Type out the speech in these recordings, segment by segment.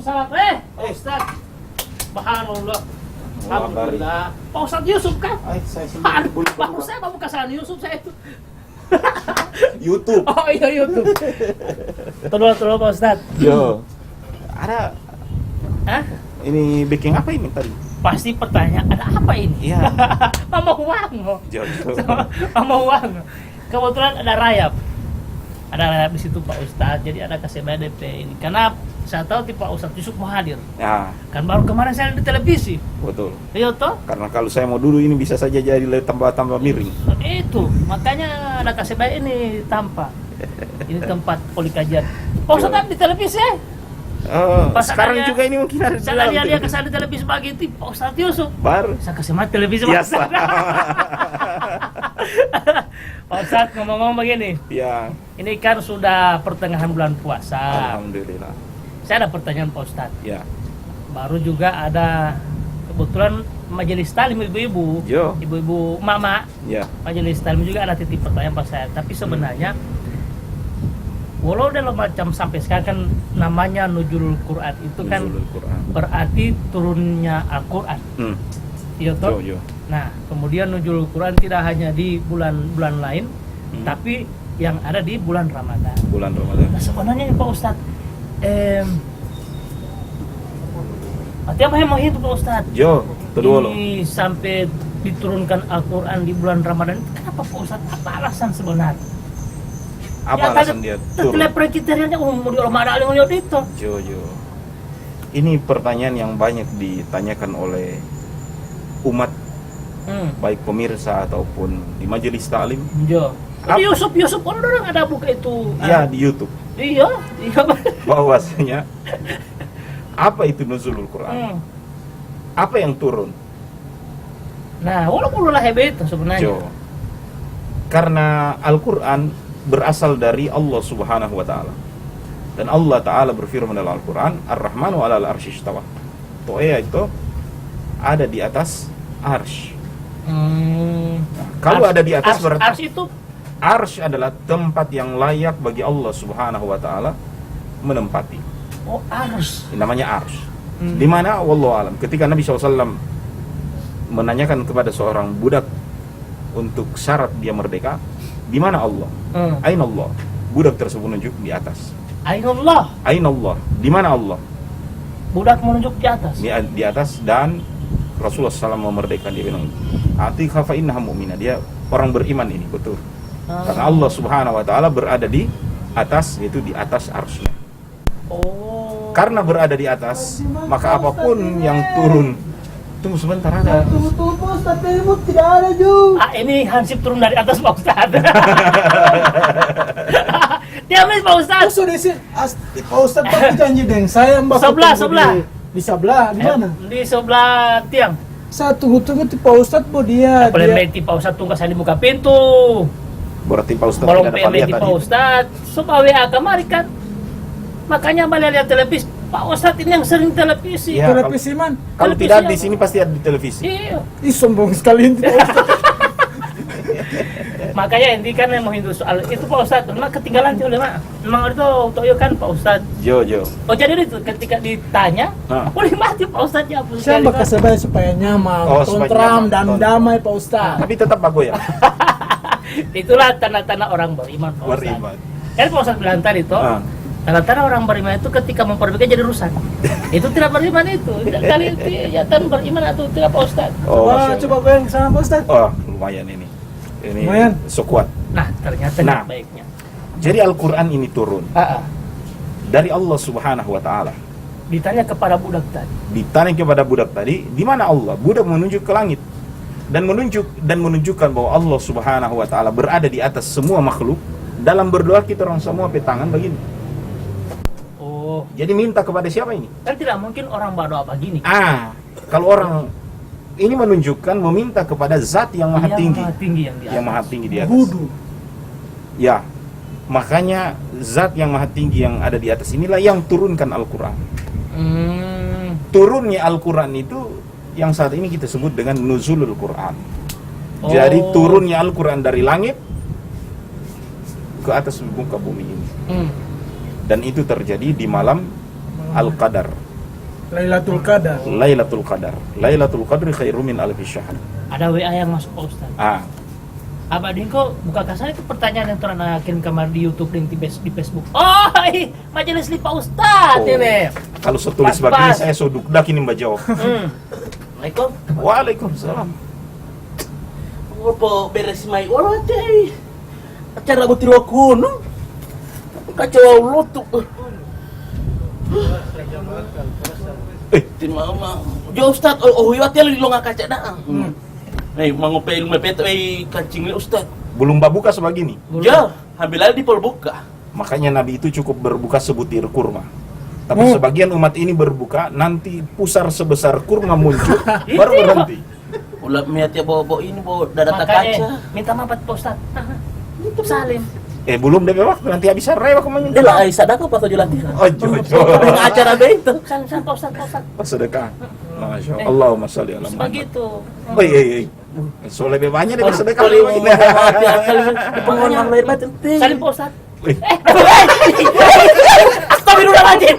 Waalaikumsalam. Ustaz. Subhanallah. Alhamdulillah. Pak Ustaz Yusuf kan? Saya Aduh, bagus saya mau kesalahan Yusuf saya itu. YouTube. Oh iya YouTube. Tolong Pak Ustaz. Yo. Ada Hah? ini bikin apa ini tadi? Pasti pertanyaan ada apa ini? Iya. Mama uang. Jo. Mama uang. Kebetulan ada rayap. Ada rayap di situ Pak Ustaz. Jadi ada kasih BDP ini. Karena saya tahu Pak Ustaz Yusuf mau hadir. Ya, Kan baru kemarin saya di televisi. betul. Iya toh? Karena kalau saya mau dulu ini bisa saja jadi tambah miring. Itu, makanya ada kasih baik ini tampak. Ini tempat poli kajian. Pak Ustaz kan di televisi ya? Pas Sekarang adanya- juga ini mungkin ada di Saya dalam lihat dia televisi. kesana di televisi begitu, Pak Ustaz Yusuf. Baru. Saya kasih mati televisi Pak Biasa. Ustaz. Pak Ustaz ngomong-ngomong begini, Ya, ini kan sudah pertengahan bulan puasa. alhamdulillah. Saya ada pertanyaan Pak Ustaz. Ya. Baru juga ada kebetulan majelis talim ibu-ibu, Jo. ibu-ibu mama, Ya. majelis talim juga ada titip pertanyaan Pak saya. Tapi sebenarnya walau dalam macam sampai sekarang kan namanya nuzulul Quran itu kan Nuzulul Quran. berarti turunnya Al-Quran. Iya toh? Jo. Nah, kemudian nuzulul Quran tidak hanya di bulan-bulan lain, tapi yang ada di bulan Ramadan. Bulan Ramadan. Nah, sebenarnya Pak Ustaz, artinya apa yang mau itu Pak Ustaz? Jo, kedua lo. Ini sampai diturunkan Al-Quran di bulan Ramadan, kenapa Pak Ustaz? Apa alasan sebenarnya? Apa alasan dia turun? Terlepas kriterianya umum di Ramadan yang itu. Jo. Ini pertanyaan yang banyak ditanyakan oleh umat, baik pemirsa ataupun di majelis taklim. Jo. Yusuf orang ada buka itu. Ya, di YouTube. Iya. Bahwasanya apa itu nuzulul Quran? Apa yang turun? Nah, walaupun lah hebat itu sebenarnya. Jo. Karena Al-Quran berasal dari Allah Subhanahu wa taala. Dan Allah taala berfirman dalam Al-Quran, Ar-Rahmanu 'alal arsy istawa. Toya itu ada di atas arsy. Nah, kalau ada di atas berarti ars itu arsy adalah tempat yang layak bagi Allah Subhanahu wa taala menempati. ars. Namanya arsy. Di mana wallahu alam ketika Nabi SAW menanyakan kepada seorang budak untuk syarat dia merdeka, di mana Allah? Aina Allah? Budak tersebut menunjuk di atas. Ainullah. Aina Allah? Di mana Allah? Budak menunjuk di atas. Di atas, dan Rasulullah SAW memerdekakan dia bilang, Atiqa fa innaha mu'minah. Dia orang beriman ini, betul. Karena Allah Subhanahu wa taala berada di atas, yaitu di atas arsy. Karena berada di atas, maka apapun yang turun. Tunggu sebentar, ada. Tunggu Pak Ustaz, remote tidak ada juga. Ini Hansip turun dari atas Pak Ustaz. Dia ambil Pak Ustaz. Sudah sih, Pak Ustaz tapi janji dengan saya Mbak. Sebelah. Di sebelah, di mana? Di sebelah tiang. Saya tunggu di Pak Ustaz, Bu dia. Boleh meti Pak Ustaz tunggu saya di buka pintu. Berarti Pak Ustaz Belum tidak dapat lihat meti Pak tadi. Ustaz. Supaya WA kemari kan. Makanya balik lihat televisi. Pak Ustaz ini yang sering televisi. Ya, Televisi man. Kalau Televisi tidak apa? di sini pasti ada di televisi. Iya. Ih sombong sekali ini Pak Ustaz. Makanya ini kan yang mau hindu soal itu Pak Ustaz. Memang ketinggalan oleh mak. Memang itu toyo kan Pak Ustaz. Jo. Oh jadi itu ketika ditanya, boleh mati Pak Ustaz ya. Saya bakal sebaya supaya nyaman, supaya tentram nyaman, dan tentram. damai Pak Ustaz. Tapi tetap bagus ya. Itulah tanda-tanda orang beriman Pak Ustaz. Beriman. Kan Pak Ustaz bilang tadi toh. Tanda-tanda orang beriman itu ketika memperbaiki jadi rusak. Itu tidak beriman itu. Kali itu ya kan beriman atau tidak Pak Ustaz. Coba goyang ke sana Pak Ustaz. Oh, lumayan ini. Ini Lumayan. sekuat. Nah, ternyata Nah. baiknya. Jadi Al-Quran ini turun dari Allah Subhanahu wa taala. Ditanya kepada budak tadi. Ditanya kepada budak tadi, di mana Allah? Budak menunjuk ke langit dan menunjukkan bahwa Allah Subhanahu wa taala berada di atas semua makhluk. Dalam berdoa kita orang semua petangan begini. Oh, Jadi minta kepada siapa ini? kan tidak mungkin orang berdoa begini. Kalau orang ini menunjukkan meminta kepada zat yang maha tinggi. Maha tinggi yang di atas. Yang maha tinggi di atas. Wudu. Ya. Makanya zat yang maha tinggi yang ada di atas inilah yang turunkan Al-Quran. Turunnya Al-Quran itu yang saat ini kita sebut dengan nuzulul Quran. Jadi turunnya Al-Quran dari langit ke atas muka bumi ini. Dan itu terjadi di malam Al-Qadar. Lailatul Qadar. Lailatul Qadar. Lailatul Qadri khairum min alfi syahr. Ada WA yang masuk Pak Ustaz. Abah Dingko buka kasar itu pertanyaan yang pernah kirim kamar di YouTube dan di Facebook. Oh, majelis li Pak Ustaz ini. Kalau setulis begini saya sodukdak ini Mbak jawab. Assalamualaikum. Waalaikumsalam. Apa beres mai wala teh. Acara butir kuno. Kacau lutuk. Timama. Jo Ustaz, iya teh li longa kaca dah. Mangopel mepet kancing ni Ustaz. Belum buka sebegini. Ya, ambil aja di pol buka. Makanya Nabi itu cukup berbuka sebutir kurma. Tapi sebagian umat ini berbuka, nanti pusar sebesar kurma muncul, baru berhenti. Ulah niat ya bawa ini bawa dada kaca. Makanya minta maaf Pak Ustaz. Salim. Belum DP waktu, nanti habis rewa kemana? Dia lah sadaqah pas tujuh latihan. Oh, jojo. Acara be itu. Salim Pak Ustaz. Pas sedekah. Masya Allah. Allahumma sholli ala Muhammad. Begitu. Oh iya. Soalnya lebih banyak dari sedekah. Pengorbanan lahir batin. Salim Pak Ustaz. Astagfirullahaladzim.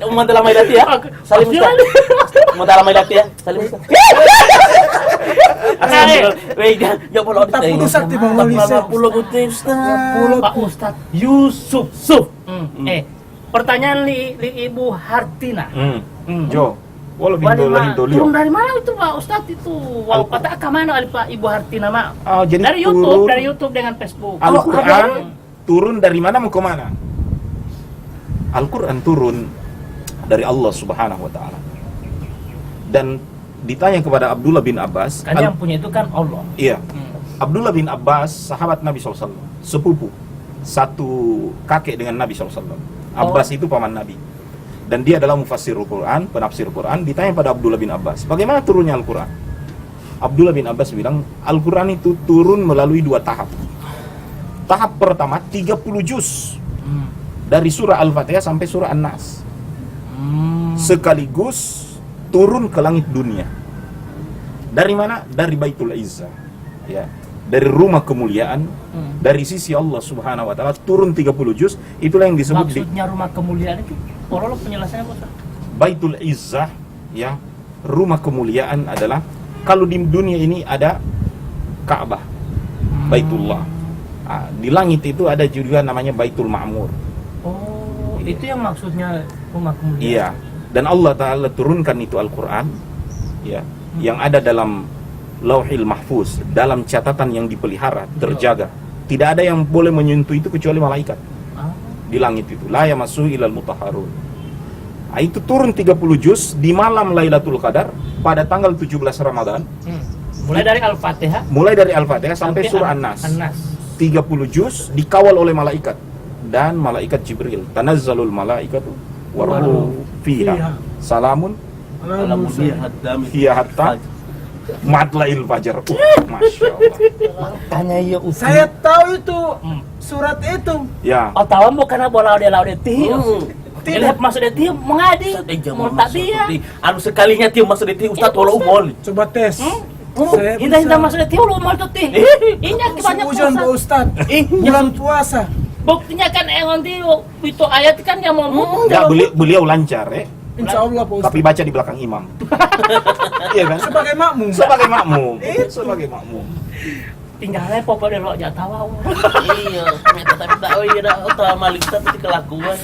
Umat dalam maidati ya. Salim Ustaz. Umat dalam maidati ya. Salim Ustaz. Ya boleh Tak putus hati Bang Wali. Pak Ustaz Yusuf. Pertanyaan li Ibu Hartina. Jo. Walau bintolahin Turun dari mana itu Pak Ustadz itu? Wow, kata ke mana Pak Ibu Hartina Mak? Jadi dari YouTube dengan Facebook. Al-Quran turun dari mana mau ke mana? Al-Quran turun dari Allah Subhanahu wa taala. Dan ditanya kepada Abdullah bin Abbas, Kan yang punya itu kan Allah. Iya. Abdullah bin Abbas sahabat Nabi SAW, sepupu, satu kakek dengan Nabi SAW. Abbas itu paman Nabi. Dan dia adalah mufassirul Quran, penafsir Quran. Ditanya pada Abdullah bin Abbas, bagaimana turunnya Al-Quran? Abdullah bin Abbas bilang, Al-Quran itu turun melalui dua tahap. Tahap pertama 30 juz dari surah Al-Fatihah sampai surah An-Nas, sekaligus turun ke langit dunia. Dari mana? Dari Baitul Izzah, ya, dari rumah kemuliaan, dari sisi Allah Subhanahu wa taala turun 30 juz. Itulah yang disebut Maksudnya rumah kemuliaan itu. Orang penjelasannya Pak. Baitul Izzah, ya, rumah kemuliaan adalah kalau di dunia ini ada Ka'bah, Baitullah. Di langit itu ada juga namanya Baitul Ma'mur. Oh, itu yang maksudnya rumah kemuliaan. Iya. Dan Allah Ta'ala turunkan itu Al-Quran, ya, yang ada dalam Lauhil Mahfuz, dalam catatan yang dipelihara, terjaga. Tidak ada yang boleh menyentuh itu kecuali malaikat. Di langit itu la yamassuhu ilal mutahharun. Itu turun 30 juz di malam Lailatul Qadar pada tanggal 17 Ramadan. Mulai dari Al-Fatihah. Mulai dari Al-Fatihah sampai surah An-Nas. 30 juz dikawal oleh malaikat dan malaikat Jibril. Tanazzalul malaikatu waruhu fiha. Salamun hiya hatta matlail fajar. Masya Allah. Tanya ya Ustaz. Saya tahu itu surat itu. Ya. Oh, tahu mau karena bola dia tih. Lihat masuk dia mengadi. Mau tak dia. Anu sekalinya tiup masuk di Ustaz walau umol. Coba tes. Indah masuk dia lu mau tuh tih. Inya banyak Hujan Pak Ustaz. Bulan puasa. Buktinya kan nanti itu ayat kan yang mau Ya, beliau lancar, Insya Allah Pak Ustaz. tapi baca di belakang imam. Iya kan? Sebagai makmum. Sebagai makmum. Sebagai makmum. tinggalnya popo de lo aja tahu. Iya, tapi tahu ya dah malik tapi kelakuan.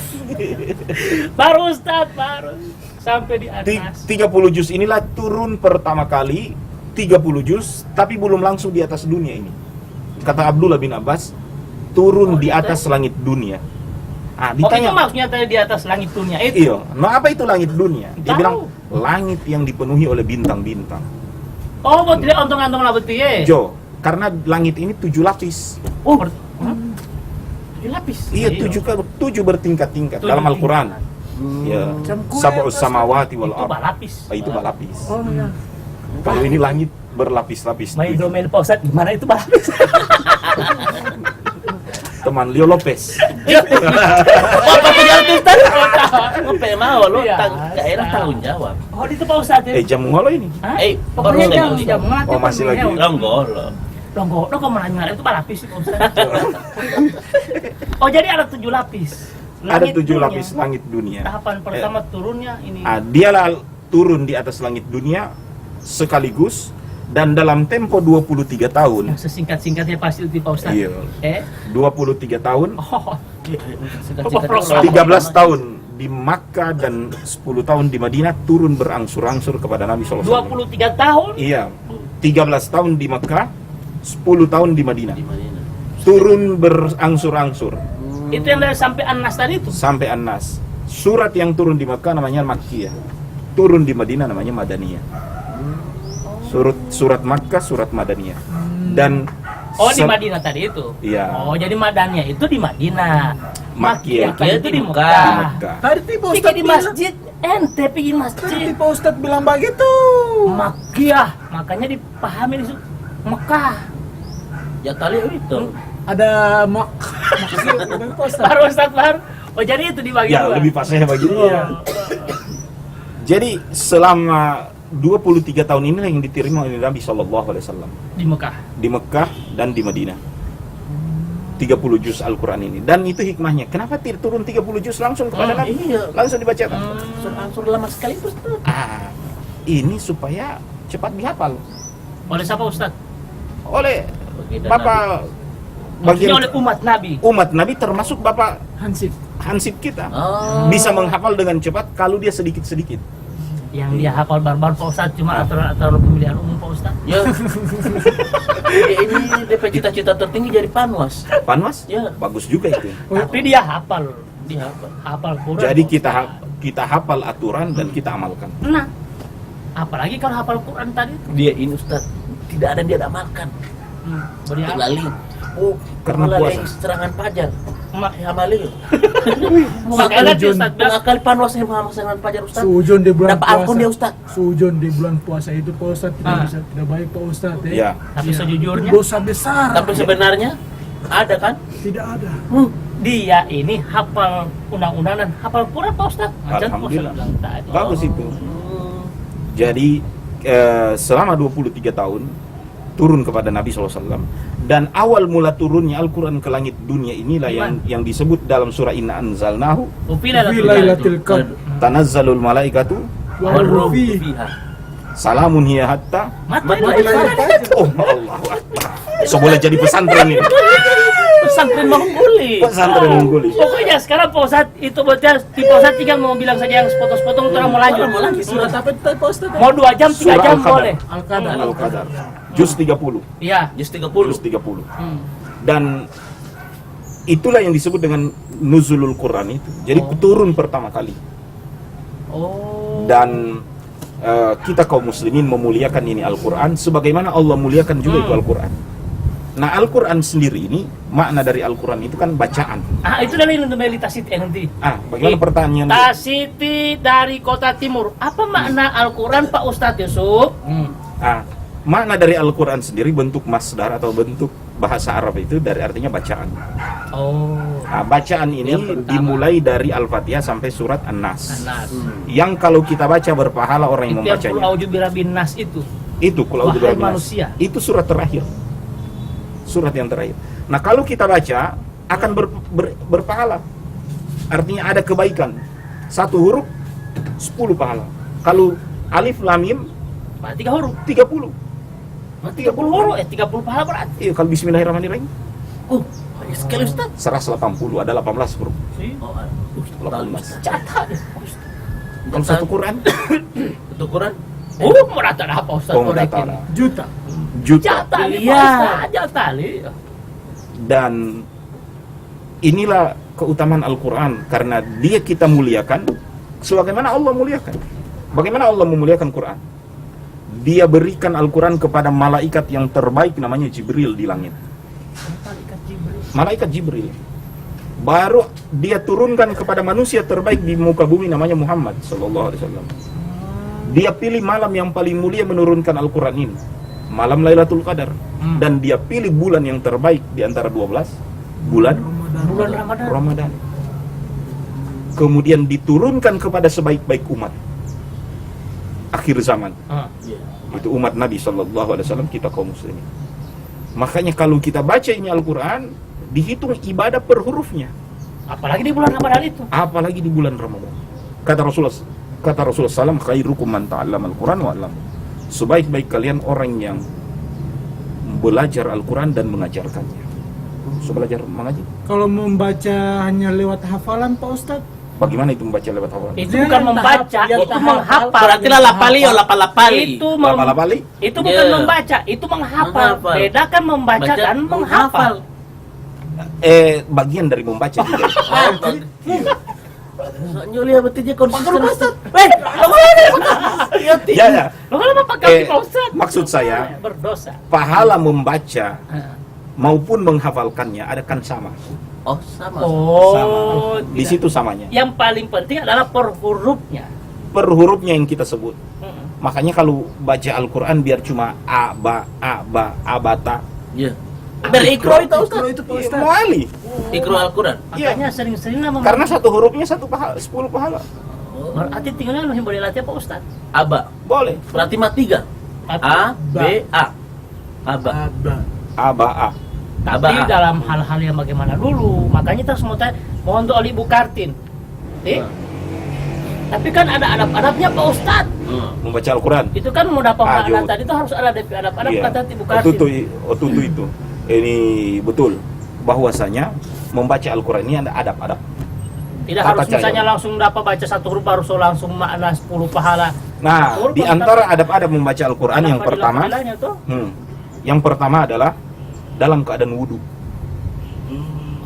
Baru Ustaz, baru sampai di atas. 30 juz inilah turun pertama kali 30 juz, tapi belum langsung di atas dunia ini. Kata Abdullah bin Abbas, turun di atas langit dunia. Ditanya, itu maksudnya tadi di atas langit dunia itu? Iya, nah apa itu langit dunia? Dia bilang, langit yang dipenuhi oleh bintang-bintang. Oh, buat dia ontong-ontong lah betul ya? Jo, karena langit ini 7 lapis. Oh, 7 lapis? Iya, 7 bertingkat-tingkat dalam Al-Quran. Ya, sab'us samawati wal ardh. Itu balapis. Itu balapis. Oh iya. Kalau ini langit berlapis-lapis. Main domain Pak Ustadz, gimana itu balapis? Teman Leo Lopez. Apa penjara Ustaz? Ngapain mau lo daerah tanggung jawab. Oh, itu Pak Ustadz. Jamu ngolo ini. Pokoknya jam Oh, masih lagi. Longgolo. Longgolo kok menanya itu balapis Pak Ustadz. Oh, jadi ada 7 lapis. ada Langit 7 dunia. lapis langit dunia. Tahapan pertama turunnya ini. Dialah turun di atas langit dunia sekaligus dan dalam tempo 23 tahun. Yang sesingkat-singkatnya pasti itu Pak Ustaz. Iya. 23 tahun, Oh, Singkat-singkat. 13 tahun di Makkah dan 10 tahun di Madinah turun berangsur-angsur kepada Nabi SAW. 23 tahun. Iya, 13 tahun di Makkah, 10 tahun di Madinah. Di Madinah. Turun berangsur-angsur Itu yang dari sampai An-Nas tadi itu. sampai An-Nas. Surat yang turun di Makkah namanya Makkiyah. Turun di Madinah namanya Madaniyah. Surat Makkah, surat Madaniyah. Dan Oh, di Madinah tadi itu. Iya. Oh, jadi Madaniyah itu di Madinah. Makkiyah itu di di Mekah. Makkah. Tadi Pak Pergi Ustadz di bilang. masjid, ente pergi Tadi masjid. Pak Ustadz bilang begitu. Makkiyah, makanya dipahami di situ. Mekah. Ya tali itu. Ada maksud dari Pak Ustadz. Baru Ustaz baru. Oh, jadi itu dibagi Ya, dua. lebih pasnya begitu. Iya. Jadi selama 23 tahun inilah yang diterima oleh Nabi SAW Di Mekah. di Mekah dan di Madinah. 30 juz Al-Quran ini. Dan itu hikmahnya. Kenapa turun 30 juz langsung kepada Nabi? Iya. Langsung dibacakan. Langsung lama sekali Ustaz. Ini supaya cepat dihafal Oleh siapa Ustaz? oleh Baginda Bapak Maksudnya bagian oleh umat Nabi. umat Nabi termasuk Bapak Hansip. Hansip kita. Oh. Bisa menghafal dengan cepat kalau dia sedikit-sedikit. Yang dia hafal barbar Pak Ustaz cuma aturan-aturan pemilihan umum Pak Ustaz. Ya. Ini DP cita-cita tertinggi jadi panwas. Panwas? Ya. Bagus juga itu. Tapi dia hafal. Dia apa? Hafal Quran. Jadi Pak kita Ustaz. kita hafal aturan dan kita amalkan. Nah, apalagi kalau hafal Quran tadi itu. Dia ini Ustaz. Tidak ada dia amalkan. Beri apa? Terlalu. Oh, Karena melalui puasa. serangan pajar. Mak- Ya amali. Makanya nanti Ustaz bilang, Mengakali panwas yang mengamal serangan pajar Ustaz. Sujon di bulan Dapat puasa. ampun dia Ustaz. Sujon di bulan puasa itu Pak Ustadz tidak Ah. bisa, tidak baik Pak Ustadz ya. Ya. tapi Iya. sejujurnya Dosa besar. Tapi sebenarnya ada kan? Tidak ada. dia ini hafal undang-undang dan hafal Quran Pak Ustaz. Macam Pak Ustaz Alhamdulillah. bilang tadi. Bagus itu. Jadi selama 23 tahun turun kepada Nabi SAW dan awal mula turunnya Al-Quran ke langit dunia inilah yang disebut dalam surah Inna Anzalnahu Ufilah Fi Lailatul Qadr. Tanazzalul malaikatu Wa fi. salamun hiya hatta Mata oh Allahu Akbar. So boleh jadi pesantren ini. pesantren mengguli. Pesantren mengguli. Pokoknya sekarang Pak Ustaz itu bocah di Pak Ustaz tinggal mau bilang saja yang sepotong-sepotong terus mau lanjut. Mau lagi surat apa itu Pak Ustaz? Mau 2 jam, 3 Surah jam Al-Qadar. boleh. Al-Qadar. Al-Qadar. Juz 30. Iya. Juz 30. Juz 30. Hmm. Dan itulah yang disebut dengan nuzulul Quran itu. Jadi turun pertama kali. Oh. Dan kita kaum muslimin memuliakan ini Al-Quran sebagaimana Allah muliakan juga itu Al-Quran. Nah, Al-Quran sendiri ini makna dari Al-Quran itu kan bacaan. Itu dari Meli Tasiti nanti. Bagaimana pertanyaan? Tasiti dari kota timur. Apa makna Al-Quran Pak Ustadz Yusuf? Makna dari Al-Quran sendiri bentuk masdar atau bentuk bahasa Arab itu dari artinya bacaan. Oh. Nah, bacaan ini Yang pertama. dimulai dari Al-Fatihah sampai surat An-Nas. Anas. Yang kalau kita baca berpahala orang yang Itu yang membacanya. Qul a'udzu birabbin nas itu. Itu Qul a'udzu Wahai birabbin nas. manusia. Itu surat terakhir. Surat yang terakhir. Nah, kalau kita baca akan berpahala. Artinya ada kebaikan. Satu huruf 10 pahala. Kalau alif lam mim Berarti 3 huruf. 30. 30 huruf 30 pahala berarti. Iya, kalau bismillahirrahmanirrahim Banyak sekali Ustaz. 180 ada 18 huruf. Oh, 18. Catat. Kalau satu Quran Itu Quran. Mau data apa Ustaz? Oh, Korekin. data. Juta. juta. Jatali Iya. Pak Ustaz, jatali. Dan inilah keutamaan Al-Quran karena dia kita muliakan sebagaimana Allah muliakan. Bagaimana Allah memuliakan Quran? Dia berikan Al-Quran kepada malaikat yang terbaik namanya Jibril di langit. Malaikat Jibril. Baru dia turunkan kepada manusia terbaik di muka bumi namanya Muhammad sallallahu alaihi wasallam. Dia pilih malam yang paling mulia menurunkan Al-Quran ini, malam Lailatul Qadar. Dan dia pilih bulan yang terbaik di antara 12 bulan Bulan Ramadan. Ramadan. Kemudian diturunkan kepada sebaik-baik umat akhir zaman. Itu umat Nabi sallallahu alaihi wasallam, kita kaum muslimin. Makanya kalau kita baca ini Al-Quran, dihitung ibadah per hurufnya. Apalagi di bulan Ramadan itu. Apalagi di bulan Ramadan. Kata Rasulullah SAW, khairukum man ta'allama al-Quran wa 'allama. Sebaik-baik kalian orang yang belajar Al-Quran dan mengajarkannya. So, belajar mengaji. Kalau membaca hanya lewat hafalan Pak Ustadz? Bagaimana itu membaca lewat hafalan? Itu bukan membaca, Dia itu tahap- menghafal. Berarti lah lapali ya lapali. Lapa-lapali? Itu bukan Iya. membaca, itu menghafal. Menghafal. Bedakan membaca dan menghafal. Bagian dari membaca juga. Julia betulnya konsisten. Ya, ya. Lo kenapa pakai Pak Ustadz? Maksud saya, Berdosa. pahala membaca maupun menghafalkannya kan sama. Oh, sama. Oh, Di situ samanya. yang paling penting adalah per hurufnya. Per hurufnya yang kita sebut. Mm-mm. Makanya kalau baca Al-Quran biar cuma a, ba, abata. Iya. Berikro itu Ustaz. Kalau itu Pak Ustadz. Muali. Ikro Al-Quran. Makanya sering-seringlah Karena satu hurufnya 10 pahala. berarti tinggalnya lu yang boleh latih Pak Ustadz. Aba. Boleh. Berarti mah 3. A, B, A. Aba. Aba. Aba, a. Tapi Aba. dalam hal-hal yang bagaimana dulu, makanya kita semua mohon doa Ibu Kartin. Tapi kan ada adab-adabnya Pak Ustadz. Membaca Al-Quran. Itu kan mudah Ayo. pemahaman tadi itu harus ada adab-adab Iya. kata Ibu Kartin. Tentu itu. Ini betul. Bahwasanya membaca Al-Quran ini ada adab-adab. Tidak Tata harus cara. misalnya langsung dapat baca satu huruf harus langsung makna 10 pahala. Nah, Huruf di harus antara adab-adab membaca Al-Quran yang Kenapa pertama, dilakukannya tuh? yang pertama adalah dalam keadaan wudhu.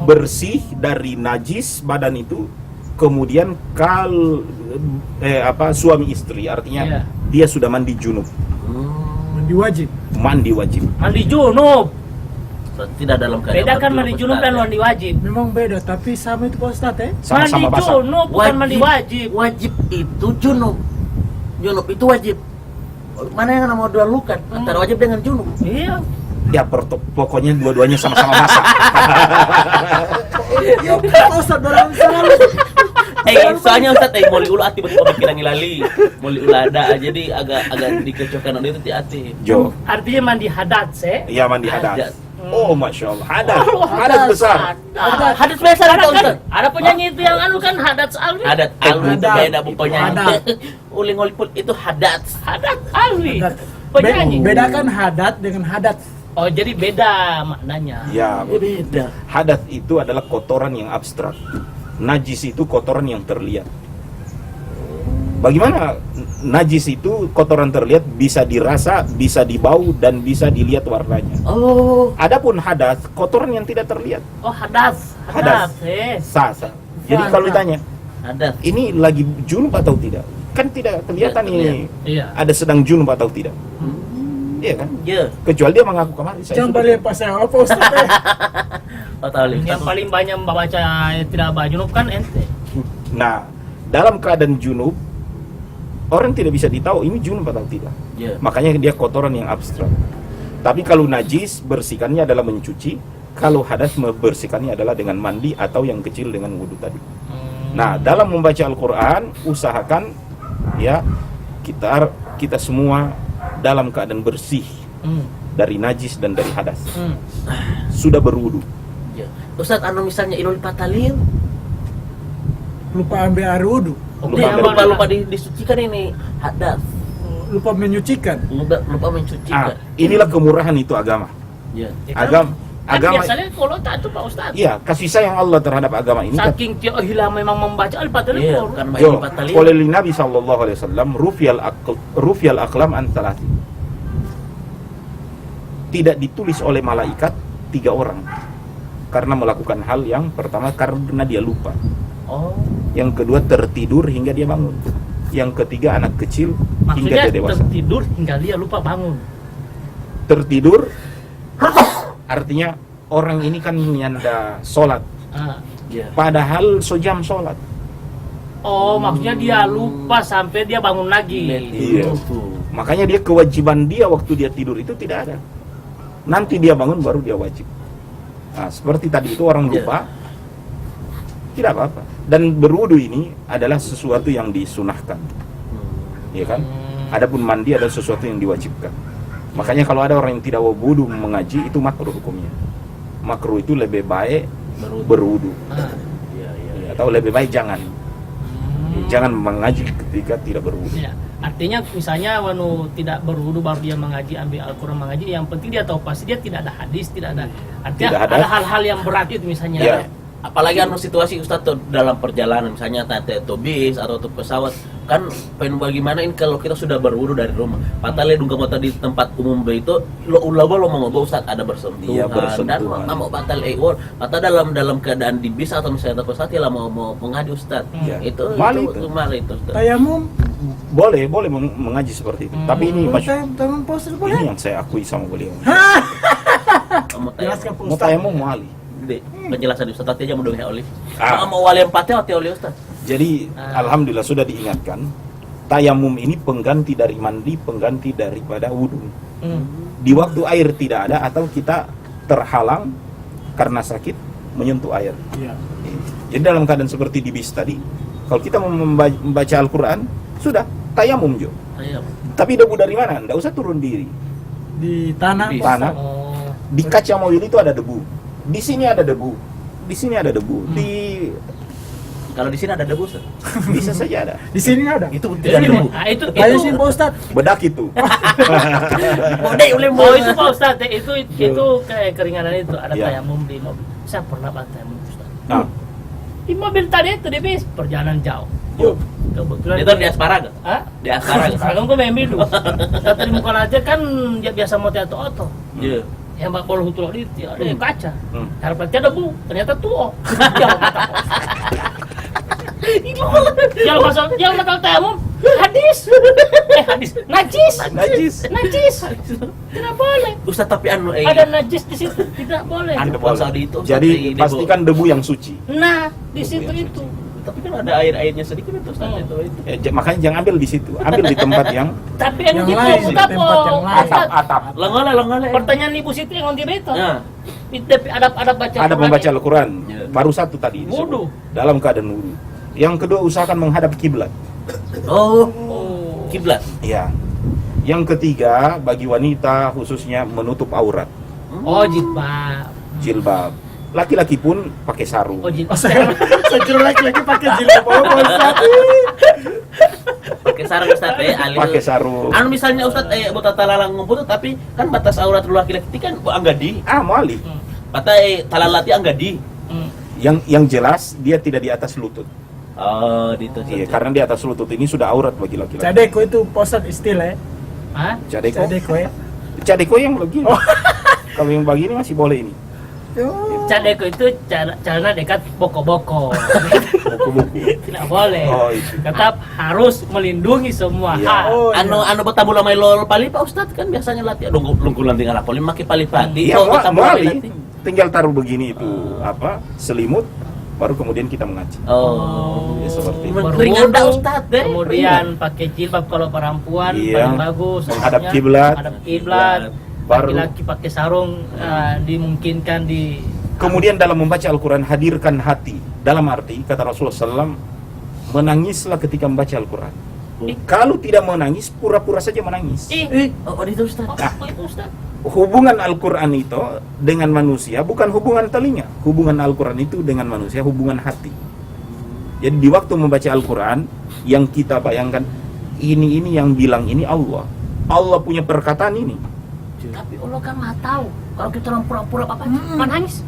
Bersih dari najis badan itu, kemudian suami istri, artinya Iya. dia sudah mandi junub, Mandi wajib. mandi wajib. Mandi junub. Berarti tidak dalam keadaan Bedakan berjunub, mandi junub Ustaz, dan ya? mandi wajib. Memang beda, tapi sama itu Pak Ustadz ya? Sama-sama Mandi basah. junub bukan mandi wajib. Wajib itu junub. Junub itu wajib. Mana yang nomor 2 lukan antara wajib dengan junub? Iya. Ya pokoknya dua-duanya sama-sama basah. Iya Pak Ustadz dalam selalu. Soalnya Ustaz, moli ulu ati betul pemikiran lali. Moli ulu ada jadi agak dikecohkan itu hati. Jo, Artinya mandi hadat, ya mandi hadas. Hadas. Oh, masya Allah, hadas, Oh, hadas besar. Hadas besar Ada itu kan? Ustaz. Ada penyanyi itu yang anu kan hadat alwi. Hadat alwi itu Hadat. beda pokoknya. Hadat. Uling pun itu hadat. Hadat alwi. Hadat. Penyanyi. Bedakan hadat dengan hadat. Oh, jadi beda maknanya. Ya, Beda. hadas itu adalah kotoran yang abstrak. Najis itu kotoran yang terlihat. Bagaimana najis itu kotoran terlihat, bisa dirasa, bisa dibau, dan bisa dilihat warnanya. Oh, Adapun hadas, kotoran yang tidak terlihat. Oh, hadas. Hadas. Hadas. Jadi Sah, kalau sah. ditanya, hadat. ini lagi junub atau tidak? Kan tidak kelihatan Tidak ini Iya. ada sedang junub atau tidak. Iya kan? Ya, Kecuali dia mengaku kemarin saya Jangan sudah- balik pas saya Pak Ustadz ya. oh tahu Lim. Yang paling banyak membaca tidak junub kan ente. Nah, dalam keadaan junub, orang tidak bisa ditahu ini junub atau tidak. Ya. Makanya dia kotoran yang abstrak. Tapi kalau najis, bersihkannya adalah mencuci. Kalau hadas, membersihkannya adalah dengan mandi atau yang kecil dengan wudhu tadi. Nah, dalam membaca Al-Quran, usahakan ya kita semua dalam keadaan bersih dari najis dan dari hadas. Sudah berwudhu. Ya. Ustaz, misalnya ilul patalil, Lupa ambil air wudhu. lupa disucikan ini hadas. Lupa menyucikan. Lupa mensucikan. Inilah kemurahan itu agama. Ya. Agama biasanya kalau tak itu Pak Ustaz. iya, kasih sayang Allah terhadap agama ini. Saking hilang memang membaca Al-Fatihah Iya, itu. karena Jo, ilul patalil. oleh Nabi sallallahu alaihi wasallam rufial aqlam an thalath. Tidak ditulis oleh malaikat 3 orang karena melakukan hal yang pertama karena dia lupa. Oh, Yang kedua tertidur hingga dia bangun. Yang ketiga anak kecil hingga Maksudnya dia dewasa. tertidur hingga dia lupa bangun. Tertidur artinya orang ini kan menyanda sholat, Ah. ya. padahal sejam sholat. Oh, maksudnya dia lupa sampai dia bangun lagi. Iya. Makanya dia kewajiban dia waktu dia tidur itu tidak ada. Nanti dia bangun baru dia wajib. Nah, seperti tadi itu orang lupa, tidak apa-apa. Dan berwudu ini adalah sesuatu yang disunahkan, ya kan? Adapun mandi adalah sesuatu yang diwajibkan. Makanya kalau ada orang yang tidak wudu mengaji itu makruh hukumnya. Makruh itu lebih baik berwudu. Ah. Ya, ya. atau lebih baik jangan mengaji ketika tidak berwudu. Ya, artinya misalnya wanu tidak berwudu baru dia mengaji, ambil Al-Quran mengaji, yang penting dia tahu pasti dia tidak ada hadis, tidak ada, artinya Tidak ada. ada hal-hal yang berat itu misalnya. Ya. Apalagi anu situasi Ustadz tuh dalam perjalanan, misalnya atau bis atau tuh pesawat, kan pengen bagaimana ini kalau kita sudah berwudu dari rumah, patale dung mata di tempat umum itu lo mau Ustadz ada bersentuhan, Iya, bersentuhan. dan mau batal patah dalam keadaan di bis atau misalnya atau pesawat ya mau mengaji Ustadz. Iya. Itu Malah itu Ustadz. Tayamum. Boleh mengaji seperti itu. Tapi ini Tayamum Pak Ustaz boleh. ini yang saya akui sama beliau. Kamu Jelaskan Pak Mau Ustaz. tayamum mau ali. penjelasan Ustadz aja mau oleh. Ah. Mau wali empatnya oleh Ustadz. Jadi alhamdulillah sudah diingatkan, tayamum ini pengganti dari mandi, pengganti daripada wudhu. Di waktu air tidak ada atau kita terhalang karena sakit menyentuh air. Iya. Jadi dalam keadaan seperti di bis tadi, kalau kita mau membaca Al-Quran, sudah tayamum jo. Ayo. Tapi debu dari mana? Nggak usah turun diri. Di tanah. Di Pak Ustaz. Tanah. Di kaca mobil itu ada debu. Di sini ada debu. Di sini ada debu. Di Kalau di sini ada debu, Ustaz. bisa saja ada. Di sini ada. Itu tidak Ini, debu. itu Ayo sih Pak Ustaz. Bedak itu. Bodai oleh Oh itu Pak Ustadz, itu kayak keringanan itu ada Ya. tayamum di mobil. Saya pernah pakai tayamum Ustadz. Nah, Di mobil tadi itu di bis perjalanan jauh. yo. Kebetulan Itu di Asparaga. Hah? Di Asparaga. Seragam gue memang dulu. Saat di muka aja kan dia biasa mau teato oto. Iya. Yang bak bolu hutul di ada yang kaca. Hmm. Harapan ada bu, ternyata tuh. Yang bakal tayamum hadis. Hadis najis. Najis. Tidak boleh. Ustaz tapi Ada najis di situ, tidak boleh. Ada puasa di itu. Ustaz, Jadi di debu. pastikan debu yang suci. Nah, di situ itu. Tapi kan ada air-airnya sedikit itu Ustaz Hmm. itu. Makanya jangan ambil di situ, ambil di tempat yang Tapi yang Yang di lain, po, tempat yang lain. atap. Longgole. Pertanyaan Ibu Siti yang on itu. Nah, Ada baca. Ada membaca Al-Quran. Ya. Baru satu tadi. disebut. Wudu. Dalam keadaan wudu. Yang kedua usahakan menghadap kiblat. oh, Oh. kiblat. Iya. Yang ketiga bagi wanita khususnya menutup aurat, Oh, jilbab. jilbab. Laki-laki pun pakai sarung. Oh, jilbab. Saya kira lagi pakai jilbab Pak Ustaz. Pakai sarung Ustaz alih. Pakai sarung. Anu misalnya Ustaz buat talalang ngumpul tuh, tapi kan batas aurat laki-laki kan anggadi. Mali. Patai talalati anggadi. Hmm. Yang jelas dia tidak di atas lutut. Oh, gitu. Iya, karena di atas lutut ini sudah aurat bagi laki-laki. Cadeko itu Pak Ustaz istilah ya. Hah? Cadeko. Cadeko ya. Cadeko yang begini. Kalau yang begini masih boleh ini. Cadeko itu celana dekat boko-boko. Buku-buku. Tidak boleh. Oh, itu. Tetap harus melindungi semua Iya. hak. Oh, iya. anu betabula may lol pali Pak Ustaz kan biasanya latih lunggulan tinggal poli make pali pati. Iya, betabula may mali. latih. Tinggal taruh begini itu selimut, baru kemudian kita mengaji. Oh, Ya, seperti itu. Berwudu, Ringan dah Ustaz deh. kemudian pakai jilbab kalau perempuan Iya. paling bagus. Menghadap maksudnya, kiblat. menghadap kiblat. Baru- Laki-laki pakai sarung dimungkinkan di. Kemudian dalam membaca Al-Quran hadirkan hati. Dalam arti kata Rasulullah SAW, menangislah ketika membaca Al-Quran. Kalau tidak menangis, pura-pura saja menangis. Oh, itu Ustaz. Oh, itu Ustaz. Hubungan Al-Quran itu dengan manusia bukan hubungan telinga. Hubungan Al-Quran itu dengan manusia hubungan hati. Jadi di waktu membaca Al-Quran, yang kita bayangkan ini yang bilang ini Allah. Allah punya perkataan ini. Tapi Allah kan nggak tahu. Kalau kita orang pura-pura apa? Menangis.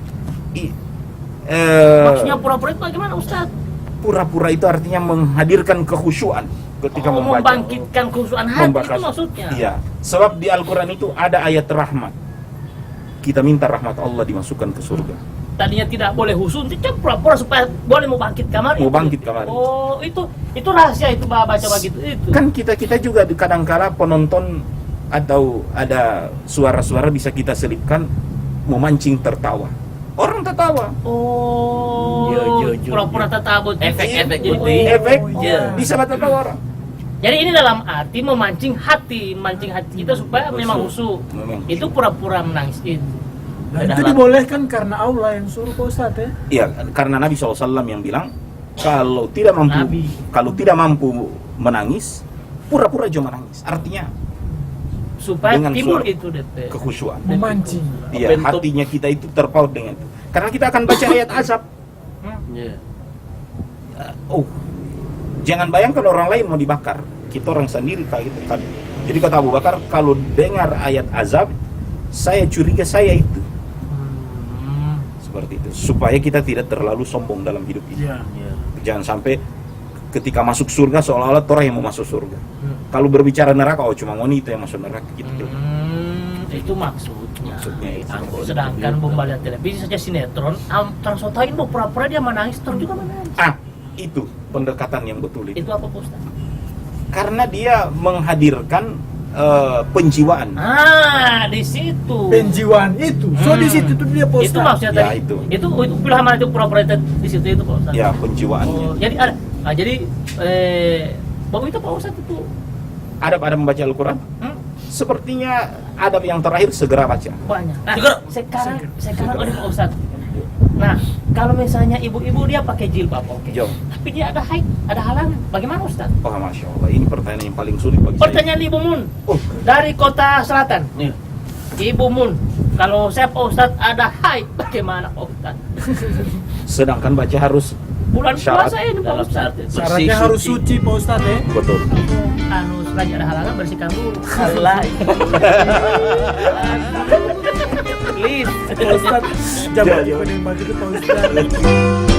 Maksudnya pura-pura itu bagaimana Ustaz? Pura-pura itu artinya menghadirkan kekhusyuan ketika membaca. Membangkitkan kekhusyuan hati itu Membakar- maksudnya. Iya. Sebab di Al-Quran itu ada ayat rahmat. Kita minta rahmat Allah dimasukkan ke surga. Tadinya tidak boleh husu, itu pura-pura supaya boleh mau bangkit kamar. Mau bangkit kamar. Oh, itu rahasia itu baca begitu itu. Kan kita juga kadang-kala penonton atau ada suara-suara bisa kita selipkan memancing tertawa. Orang tertawa. Oh, pura-pura tertabut. Efek-efek Jadi- putih. Efek Iya. bisa tertawa orang. Jadi ini dalam arti memancing hati kita supaya Husu. memang husu. Memang. Itu pura-pura menangis itu. Dan itu dibolehkan karena Allah yang suruh Pak Ustaz ya. Iya, karena Nabi SAW yang bilang kalau tidak mampu menangis, pura-pura aja menangis. Artinya Supaya Dengan timbul suara. itu DP. kekhusyuan. Memancing. Iya, hatinya kita itu terpaut dengan itu. Karena kita akan baca ayat azab. Iya. jangan bayangkan orang lain mau dibakar, kita orang sendiri kayak gitu kan. Jadi kata Abu Bakar, kalau dengar ayat azab, saya curiga saya itu. Seperti itu, supaya kita tidak terlalu sombong dalam hidup ini. Iya. Jangan sampai ketika masuk surga seolah-olah orang yang mau masuk surga. Kalau berbicara neraka, cuma wanita yang masuk neraka gitu. Itu maksudnya. Itu. Sedangkan Bung lihat televisi saja sinetron, transotain Bung pura-pura dia menangis, terus juga menangis. Itu pendekatan yang betul itu. Itu apa Pak Ustaz? Karena dia menghadirkan penjiwaan. Di situ. Penjiwaan itu. So di situ tuh dia Pak Itu Ustaz. maksudnya Ya, tadi. itu. Itu pilihan mana itu pura-pura di situ itu Pak Ustaz? Ya, penjiwaannya. Jadi ada. Jadi Bang itu Pak Ustaz itu. Adab membaca Al-Quran. Sepertinya adab yang terakhir segera baca. Banyak. Nah, Segera. sekarang ada Pak Ustaz. Nah, kalau misalnya ibu-ibu dia pakai jilbab, oke. Jom. Tapi dia ada haid, ada halangan. Bagaimana Ustaz? Oh, Masya Allah, ini pertanyaan yang paling sulit bagi saya. Pertanyaan Ibu Mun Oh, dari Kota Selatan. Nih, Ibu Mun, kalau saya Pak Ustaz ada haid, bagaimana Pak Ustaz? sedangkan baca harus Bulan Syarat puasa ini Pak dalam Ustaz. syarat Syaratnya harus suci Pak Ustaz ya. betul. Selagi ada halangan bersihkan dulu. Allah. Please. Pak Ustaz, jangan Ya, ya. penembak itu Pak Ustaz.